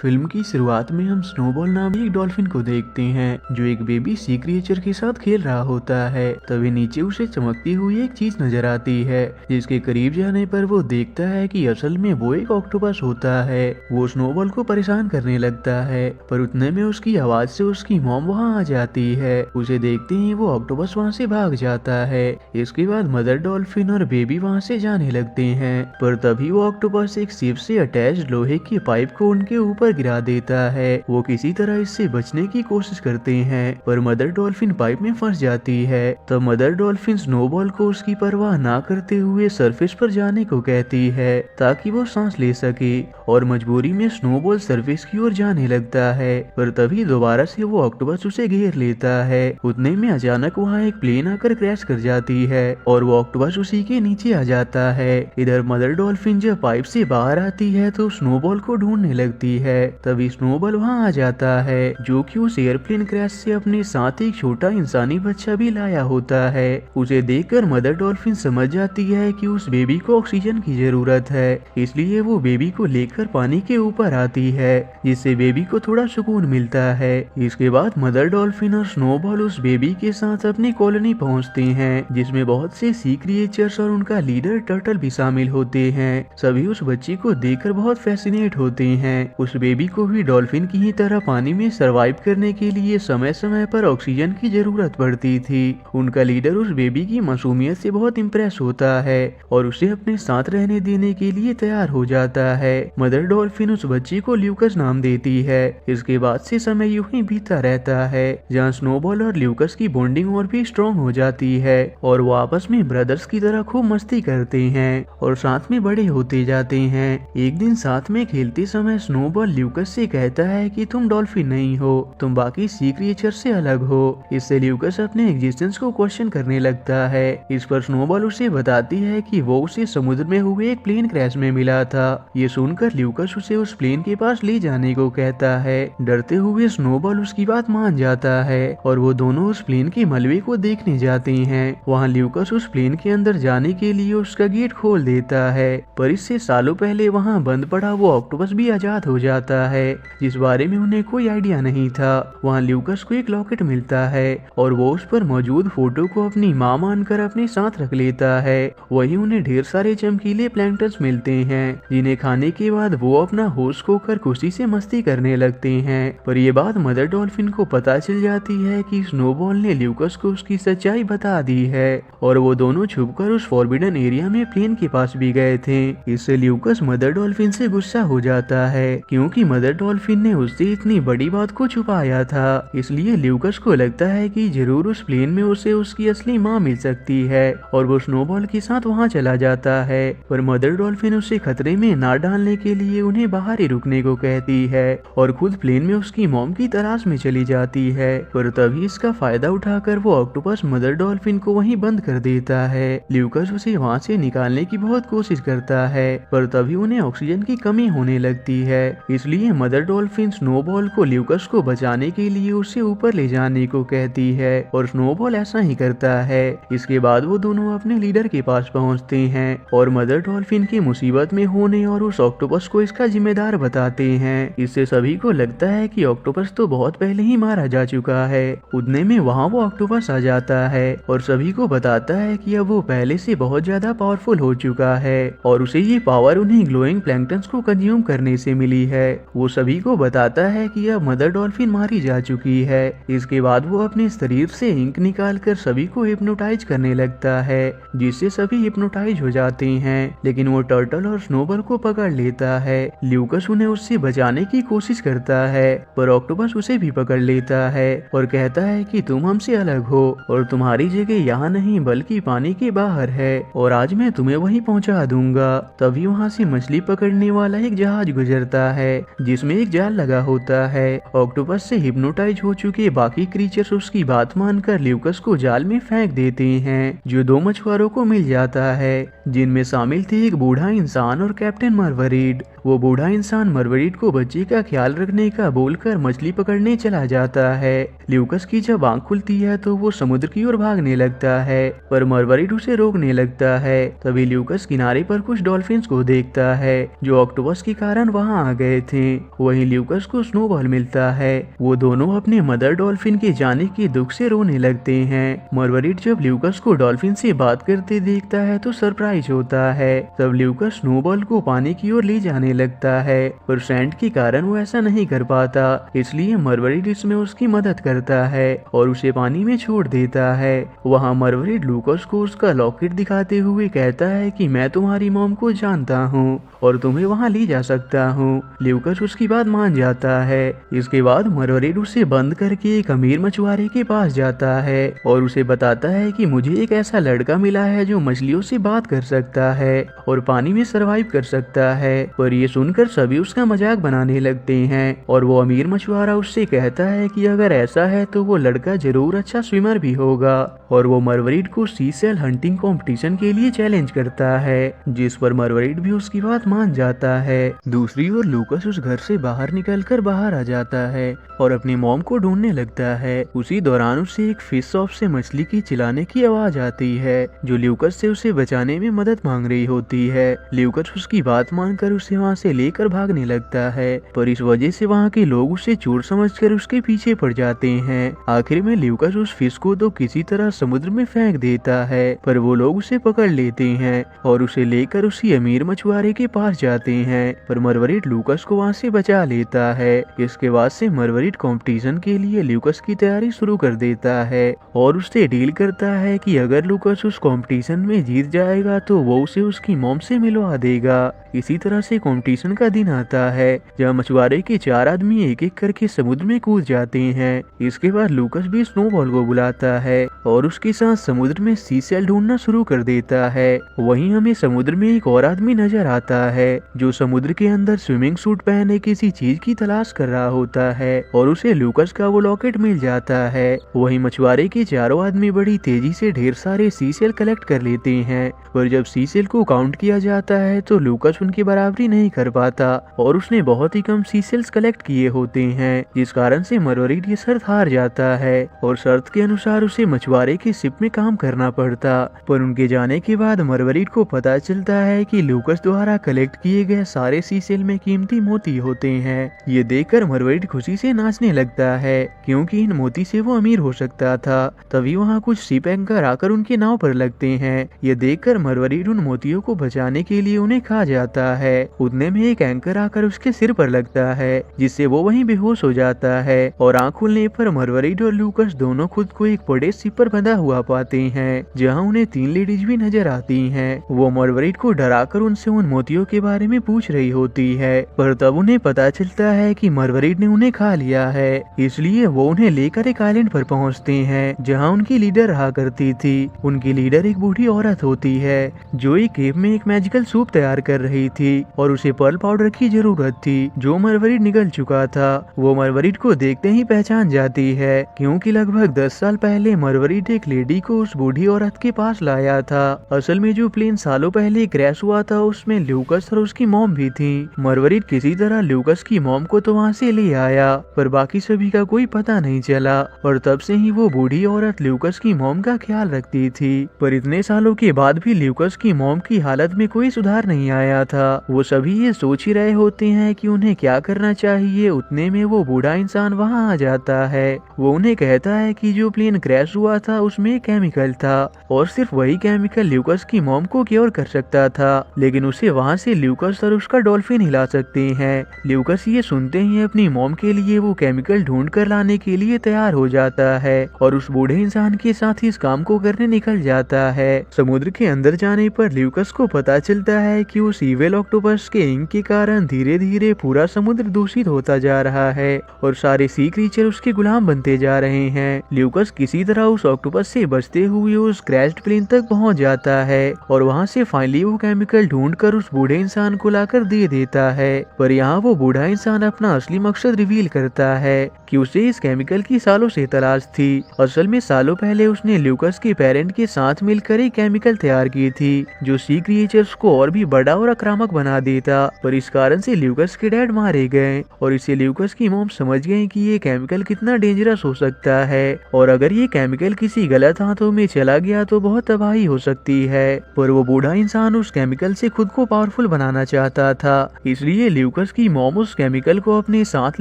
Film की शुरुआत में हम स्नोबॉल नाम एक डॉल्फिन को देखते हैं जो एक बेबी सी क्रिएचर के साथ खेल रहा होता है। तभी नीचे उसे चमकती हुई एक चीज नजर आती है, जिसके करीब जाने पर वो देखता है कि असल में वो एक ऑक्टोपस होता है। वो स्नोबॉल को परेशान करने लगता है, पर उतने में उसकी आवाज से उसकी मॉम वहाँ आ जाती है। उसे देखते ही वो ऑक्टोपस वहाँ से भाग जाता है। इसके बाद मदर डॉल्फिन और बेबी वहाँ से जाने लगते हैं, पर तभी वो ऑक्टोपस एक शिप से अटैच लोहे की पाइप को उनके ऊपर गिरा देता है। वो किसी तरह इससे बचने की कोशिश करते हैं, पर मदर डॉल्फिन पाइप में फंस जाती है। तब मदर डॉल्फिन स्नोबॉल को उसकी परवाह ना करते हुए सरफेस पर जाने को कहती है ताकि वो सांस ले सके, और मजबूरी में स्नोबॉल सरफेस की ओर जाने लगता है। पर तभी दोबारा से वो ऑक्टोपस उसे घेर लेता है। उतने में अचानक वहाँ एक प्लेन आकर क्रैश कर जाती है और वो ऑक्टोपस उसी के नीचे आ जाता है। इधर मदर डॉल्फिन जब पाइप से बाहर आती है तो स्नोबॉल को ढूंढने लगती है। तभी स्नोबॉल वहाँ आ जाता है, जो कि उस एयरप्लेन क्रैश से अपने साथ एक छोटा इंसानी बच्चा भी लाया होता है। उसे देखकर मदर डॉल्फिन समझ जाती है कि उस बेबी को ऑक्सीजन की जरूरत है, इसलिए वो बेबी को लेकर पानी के ऊपर आती है, जिससे बेबी को थोड़ा सुकून मिलता है। इसके बाद मदर डॉल्फिन और स्नोबॉल उस बेबी के साथ अपनी कॉलोनी पहुँचते हैं, जिसमें बहुत से सी क्रिएचर्स और उनका लीडर टर्टल भी शामिल होते हैं। सभी उस बच्ची को देखकर बहुत फैसिनेट होते हैं। उस बेबी को भी डॉल्फिन की ही तरह पानी में सरवाइव करने के लिए समय समय पर ऑक्सीजन की जरूरत पड़ती थी। उनका लीडर उस बेबी की मासूमियत से बहुत इम्प्रेस होता है और उसे अपने साथ रहने देने के लिए तैयार हो जाता है। मदर डॉल्फिन उस बच्ची को ल्यूकस नाम देती है। इसके बाद से समय यूं ही बीता रहता है, जहाँ स्नोबॉल और ल्यूकस की बॉन्डिंग और भी स्ट्रॉन्ग हो जाती है और वो आपस में ब्रदर्स की तरह खूब मस्ती करते हैं और साथ में बड़े होते जाते हैं। एक दिन साथ में खेलते समय स्नोबॉल ल्यूकस से कहता है कि तुम डॉल्फिन नहीं हो, तुम बाकी सी क्रिएचर से अलग हो। इससे ल्यूकस अपने एग्जिस्टेंस को क्वेश्चन करने लगता है। इस पर स्नोबॉल उसे बताती है कि वो उसे समुद्र में हुए एक प्लेन क्रैश में मिला था। ये सुनकर ल्यूकस उसे उस प्लेन के पास ले जाने को कहता है। डरते हुए स्नोबॉल उसकी बात मान जाता है और वो दोनों उस प्लेन के मलबे को देखने जाते हैं। वहाँ ल्यूकस उस प्लेन के अंदर जाने के लिए उसका गेट खोल देता है, पर इससे सालों पहले वहाँ बंद पड़ा वो ऑक्टोपस भी आजाद हो जाता है, जिस बारे में उन्हें कोई आइडिया नहीं था। वहाँ ल्यूकस को एक लॉकेट मिलता है और वो उस पर मौजूद फोटो को अपनी माँ मानकर अपने साथ रख लेता है। वहीं उन्हें ढेर सारे चमकीले प्लैंक्टन्स मिलते हैं, जिन्हें खाने के बाद वो अपना होश खोकर खुशी से मस्ती करने लगते हैं। पर ये बात मदर डॉल्फिन को पता चल जाती है कि स्नोबॉल ने ल्यूकस को उसकी सच्चाई बता दी है और वो दोनों छुपकर उस फॉरबिडन एरिया में प्लेन के पास भी गए थे। इससे ल्यूकस मदर डॉल्फिन से गुस्सा हो जाता है, क्योंकि मदर डॉल्फिन ने उससे इतनी बड़ी बात को छुपाया था। इसलिए ल्यूकस को लगता है कि जरूर उस प्लेन में उसे उसकी असली माँ मिल सकती है और वो स्नोबॉल के साथ वहाँ चला जाता है। पर मदर डॉल्फिन उसे खतरे में ना डालने के लिए उन्हें बाहर ही रुकने को कहती है और खुद प्लेन में उसकी मॉम की तलाश में चली जाती है। पर तभी इसका फायदा उठाकर वो ऑक्टोपस मदर डॉल्फिन को वहीं बंद कर देता है। ल्यूकस उसे वहाँ से निकालने की बहुत कोशिश करता है, पर तभी उन्हें ऑक्सीजन की कमी होने लगती है। इसलिए मदर डॉल्फिन स्नोबॉल को ल्यूकस को बचाने के लिए उसे ऊपर ले जाने को कहती है और स्नोबॉल ऐसा ही करता है। इसके बाद वो दोनों अपने लीडर के पास पहुंचते हैं और मदर डॉल्फिन की मुसीबत में होने और उस ऑक्टोपस को इसका जिम्मेदार बताते हैं। इससे सभी को लगता है कि ऑक्टोपस तो बहुत पहले ही मारा जा चुका है। उतने में वहाँ वो ऑक्टोपस आ जाता है और सभी को बताता है कि अब वो पहले से बहुत ज्यादा पावरफुल हो चुका है और उसे ये पावर उन्हीं ग्लोइंग प्लैंक्टन्स को कंज्यूम करने से मिली है। वो सभी को बताता है कि अब मदर डॉल्फिन मारी जा चुकी है। इसके बाद वो अपने शरीर से इंक निकालकर सभी को हिप्नोटाइज करने लगता है, जिससे सभी हिप्नोटाइज हो जाते हैं। लेकिन वो टर्टल और स्नोबॉल को पकड़ लेता है। ल्यूकस उन्हें उससे बचाने की कोशिश करता है, पर ऑक्टोपस उसे भी पकड़ लेता है और कहता है कि तुम हमसे अलग हो और तुम्हारी जगह यहाँ नहीं बल्कि पानी के बाहर है और आज मैं तुम्हें वहीं पहुँचा दूंगा। तभी वहाँ से मछली पकड़ने वाला एक जहाज गुजरता है, जिसमें एक जाल लगा होता है। ऑक्टोपस से हिप्नोटाइज हो चुके बाकी क्रीचर्स उसकी बात मानकर ल्यूकस को जाल में फेंक देते हैं, जो दो मछुआरों को मिल जाता है, जिनमें शामिल थे एक बूढ़ा इंसान और कैप्टन मरवरीड। वो बूढ़ा इंसान मरवरीड को बच्चे का ख्याल रखने का बोलकर मछली पकड़ने चला जाता है। ल्यूकस की जब आंख खुलती है तो वो समुद्र की ओर भागने लगता है, पर मरवरीड उसे रोकने लगता है। तभी ल्यूकस किनारे पर कुछ डॉल्फिन्स को देखता है, जो ऑक्टोपस के कारण वहाँ आ गए थे। वहीं ल्यूकस को स्नोबॉल मिलता है। वो दोनों अपने मदर डॉल्फिन के जाने के दुख से रोने लगते हैं। मरवरिट जब ल्यूकस को डॉल्फिन से बात करते देखता है तो सरप्राइज होता है। तब ल्यूकस स्नोबॉल को पानी की ओर ले जाने लगता है, पर सैंड के कारण वो ऐसा नहीं कर पाता, इसलिए मरवरिट इसमें उसकी मदद करता है और उसे पानी में छोड़ देता है। वहाँ मरवरिट ल्यूकस को उसका लॉकेट दिखाते हुए कहता है कि मैं तुम्हारी मॉम को जानता हूँ और तुम्हें वहाँ ले जा सकता हूँ। ल्यूकस उसकी बात मान जाता है। इसके बाद मरवरिट उसे बंद करके एक अमीर मछुआरे के पास जाता है और उसे बताता है कि मुझे एक ऐसा लड़का मिला है जो मछलियों से बात कर सकता है और पानी में सरवाइव कर सकता है। पर ये सुनकर सभी उसका मजाक बनाने लगते हैं और वो अमीर मछुआरा उससे कहता है कि अगर ऐसा है तो वो लड़का जरूर अच्छा स्विमर भी होगा और वो मरवरिट को सी सेल हंटिंग कंपटीशन के लिए चैलेंज करता है, जिस पर मरवरिट भी उसकी बात मान जाता है। दूसरी ओर लूकस उस घर से बाहर निकलकर बाहर आ जाता है और अपनी मॉम को ढूंढने लगता है। उसी दौरान उसे एक फिश शॉप से मछली की चिल्लाने की आवाज आती है जो ल्यूकस से उसे बचाने में मदद मांग रही होती है। ल्यूकस उसकी बात मानकर उसे वहाँ से लेकर भागने लगता है, पर इस वजह से वहाँ के लोग उसे चोर समझकर उसके पीछे पड़ जाते हैं। आखिर में ल्यूकस उस फिश को तो किसी तरह समुद्र में फेंक देता है, पर वो लोग उसे पकड़ लेते हैं और उसे लेकर उसी अमीर मछुआरे के पास जाते हैं, पर मरवरिट लूकस को वहाँ से बचा लेता है। इसके बाद से मरवरिट कंपटीशन के लिए लूकस की तैयारी शुरू कर देता है और उससे डील करता है कि अगर लूकस उस कंपटीशन में जीत जाएगा तो वो उसे उसकी मॉम से मिलवा देगा। इसी तरह से कंपटीशन का दिन आता है जहाँ मछुआरे के 4 आदमी एक एक करके समुद्र में कूद जाते हैं। इसके बाद लूकस भी स्नोबॉल को बुलाता है और उसके साथ समुद्र में सी सेल ढूंढना शुरू कर देता है। वहीं हमें समुद्र में एक और आदमी नजर आता है जो समुद्र के अंदर स्विमिंग सूट पहने किसी चीज की तलाश कर रहा होता है और उसे लूकस का वो लॉकेट मिल जाता है। वहीं मछुआरे के 4 आदमी बड़ी तेजी से ढेर सारे सी सेल कलेक्ट कर लेते हैं, पर जब सी सेल को काउंट किया जाता है तो लूकस उनकी बराबरी नहीं कर पाता और उसने बहुत ही कम सी सेल्स कलेक्ट किए होते हैं, जिस कारण से मरवरिट ये शर्त हार जाता है और शर्त के अनुसार उसे मछुआरे की शिप में काम करना पड़ता। पर उनके जाने के बाद मरवरिट को पता चलता है कि लूकस द्वारा कलेक्ट किए गए सारे सी सेल में कीमती मोती होते हैं। ये देखकर मरवरिट खुशी से नाचने लगता है क्योंकि इन मोती से वो अमीर हो सकता था। तभी वहाँ कुछ शिप एंकर आकर उनके नाव पर लगते हैं। ये देखकर मरवरिट उन मोतियों को बचाने के लिए उन्हें खा जाता है। उतने में एक एंकर आकर उसके सिर पर लगता है, जिससे वो वहीं बेहोश हो जाता है और आंख खुलने पर मरवरिट और लूकस दोनों खुद को एक बड़े शिप पर बंधा हुआ पाते हैं, जहां उन्हें 3 लेडीज भी नजर आती हैं। वो मरवरिट को डराकर उनसे उन मोतियों के बारे में पूछ रही होती है, पर तब उन्हें पता चलता है कि मरवरिट ने उन्हें खा लिया है। इसलिए वो उन्हें लेकर एक आइलैंड पर पहुंचते हैं जहां उनकी लीडर रहा करती थी। उनकी लीडर एक बूढ़ी औरत होती है जो एक केव में एक मैजिकल सूप तैयार कर रही थी और उसे पर्ल पाउडर की जरूरत थी जो मरवरिट निगल चुका था। वो मरवरिट को देखते ही पहचान जाती है क्योंकि लगभग 10 साल पहले मरवरिट एक लेडी को उस बूढ़ी औरत के पास लाया था। असल में जो प्लेन सालों पहले क्रैश हुआ था उसमें लूकस और उसकी मॉम भी थी। मरवरिट किसी तरह लूकस की मॉम को तो वहाँ से ले आया, पर बाकी सभी का कोई पता नहीं चला और तब से ही वो बूढ़ी औरत लूकस की मॉम का ख्याल रखती थी। पर इतने सालों के बाद भी लूकस की मॉम की हालत में कोई सुधार नहीं आया था। वो सभी ये सोच ही रहे होते हैं कि उन्हें क्या करना चाहिए। उतने में वो बूढ़ा इंसान वहाँ आ जाता है। वो उन्हें कहता है कि जो प्लेन क्रैश हुआ था उसमें केमिकल था और सिर्फ वही केमिकल लूकस की मॉम को क्योर कर सकता था, लेकिन उसे वहाँ से लूकस और उसका डॉल्फिन हिला सकते हैं। लूकस ये सुनते ही अपनी मॉम के लिए वो केमिकल ढूंढ कर लाने के लिए तैयार हो जाता है और उस बूढ़े इंसान के साथ इस काम को करने निकल जाता है। समुद्र के अंदर जाने पर लूकस को पता चलता है कि उस इविल ऑक्टोपस के इंक के कारण धीरे धीरे पूरा समुद्र दूषित होता जा रहा है और सारे सी क्रीचर उसके गुलाम बनते जा रहे हैं। लूकस किसी तरह उस ऑक्टोपस से बचते हुए उस क्रैश्ड प्लेन तक पहुंच जाता है और वहां से फाइनली वो केमिकल ढूंढकर उस बूढ़े इंसान को लाकर दे देता है। पर यहाँ वो बूढ़ा इंसान अपना असली मकसद रिवील करता है कि उसे इस केमिकल की सालों से तलाश थी। असल में सालों पहले उसने लूकस के पेरेंट के साथ मिलकर एक केमिकल तैयार की थी जो सी क्रिएचर्स को और भी बड़ा और आक्रामक बना देता, पर इस कारण से ल्यूकस के डैड मारे गए और इससे ल्यूकस की मॉम समझ गई कि ये केमिकल कितना डेंजरस हो सकता है और अगर ये केमिकल किसी गलत हाथों में चला गया तो बहुत तबाही हो सकती है। पर वो बूढ़ा इंसान उस केमिकल से खुद को पावरफुल बनाना चाहता था, इसलिए ल्यूकस की मॉम उस केमिकल को अपने साथ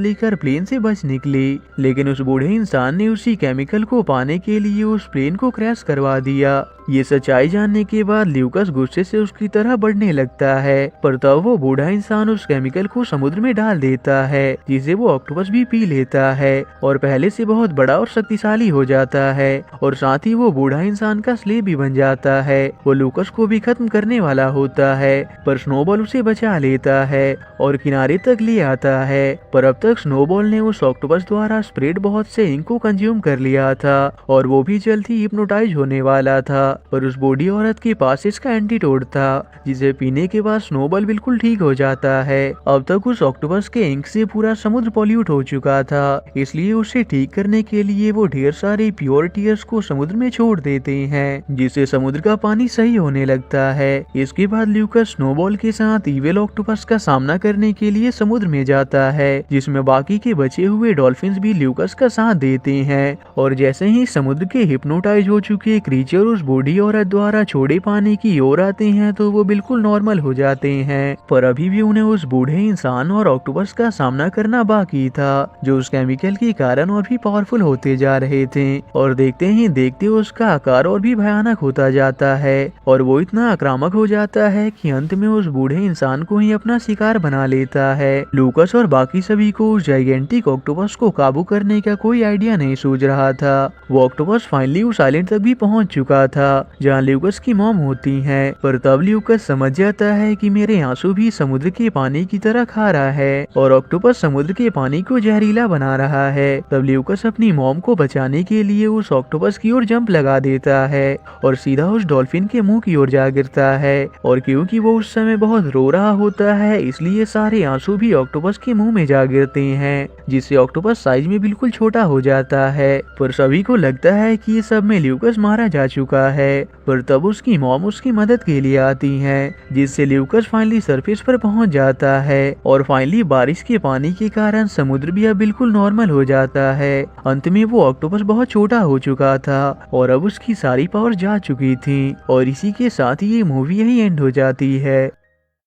लेकर प्लेन से बच निकली, लेकिन उस बूढ़े इंसान ने उसी केमिकल को पाने के लिए उस प्लेन को क्रैश करवा दिया। ये सच्चाई जानने के बाद ल्यूकस गुस्से से उसकी तरह बढ़ने लगता है, पर तब वो बूढ़ा इंसान उस केमिकल को समुद्र में डाल देता है, जिसे वो ऑक्टोपस भी पी लेता है और पहले से बहुत बड़ा और शक्तिशाली हो जाता है और साथ ही वो बूढ़ा इंसान का स्लेव भी बन जाता है। वो ल्यूकस को भी खत्म करने वाला होता है, पर स्नोबॉल उसे बचा लेता है और किनारे तक ले आता है। पर अब तक स्नोबॉल ने उस ऑक्टोपस द्वारा स्प्रेड बहुत से इंक को कंज्यूम कर लिया था और वो भी जल्द ही हिप्नोटाइज होने वाला था, पर उस बूढ़ी औरत के पास इसका एंटीडोट था, जिसे पीने के बाद स्नोबॉल बिल्कुल ठीक हो जाता है। अब तक उस ऑक्टोपस के इंक से पूरा समुद्र पॉल्यूट हो चुका था, इसलिए उसे ठीक करने के लिए वो ढेर सारे प्योर टीयर्स को समुद्र में छोड़ देते हैं, जिससे समुद्र का पानी सही होने लगता है। इसके बाद ल्यूकस स्नोबॉल के साथ इविल ऑक्टोपस का सामना करने के लिए समुद्र में जाता है, जिसमें बाकी के बचे हुए डॉल्फिन्स भी ल्यूकस का साथ देते हैं और जैसे ही समुद्र के हिप्नोटाइज हो चुके क्रीचर उस बूढ़ी औरत द्वारा छोड़े पानी की ओर आते हैं तो वो बिल्कुल नॉर्मल हो जाते हैं, पर अभी भी उन्हें उस बूढ़े इंसान और ऑक्टोपस का सामना करना बाकी था, जो उस केमिकल के कारण और भी पावरफुल होते जा रहे थे और देखते ही देखते उसका आकार और भी भयानक होता जाता है और वो इतना आक्रामक हो जाता है कि अंत में उस बूढ़े इंसान को ही अपना शिकार बना लेता है। लूकस और बाकी सभी को उस जाइगेंटिक ऑक्टोपस को काबू करने का कोई आइडिया नहीं सूझ रहा था। वो ऑक्टोपस फाइनली उस आइलैंड तक भी पहुंच चुका था जहां ल्यूकस की मॉम होती है, पर तब ल्यूकस समझ जाता है कि मेरे आंसू भी समुद्र के पानी की तरह खा रहा है और ऑक्टोपस समुद्र के पानी को जहरीला बना रहा है। तब ल्यूकस अपनी मॉम को बचाने के लिए उस ऑक्टोपस की ओर जंप लगा देता है और सीधा उस डॉल्फिन के मुंह की ओर जा गिरता है और क्योंकि वो उस समय बहुत रो रहा होता है इसलिए सारे आंसू भी ऑक्टोपस के मुंह में जा गिरते हैं, जिससे ऑक्टोपस साइज में बिल्कुल छोटा हो जाता है। पर सभी को लगता है कि ये सब में ल्यूकस मारा जा चुका है, पर तब उसकी मॉम उसकी मदद के लिए आती है, जिससे ल्यूकस फाइनली सरफेस पर पहुंच जाता है और फाइनली बारिश के पानी के कारण समुद्र भी अब बिल्कुल नॉर्मल हो जाता है। अंत में वो ऑक्टोपस बहुत छोटा हो चुका था और अब उसकी सारी पावर जा चुकी थी और इसी के साथ ये मूवी यही एंड हो जाती है।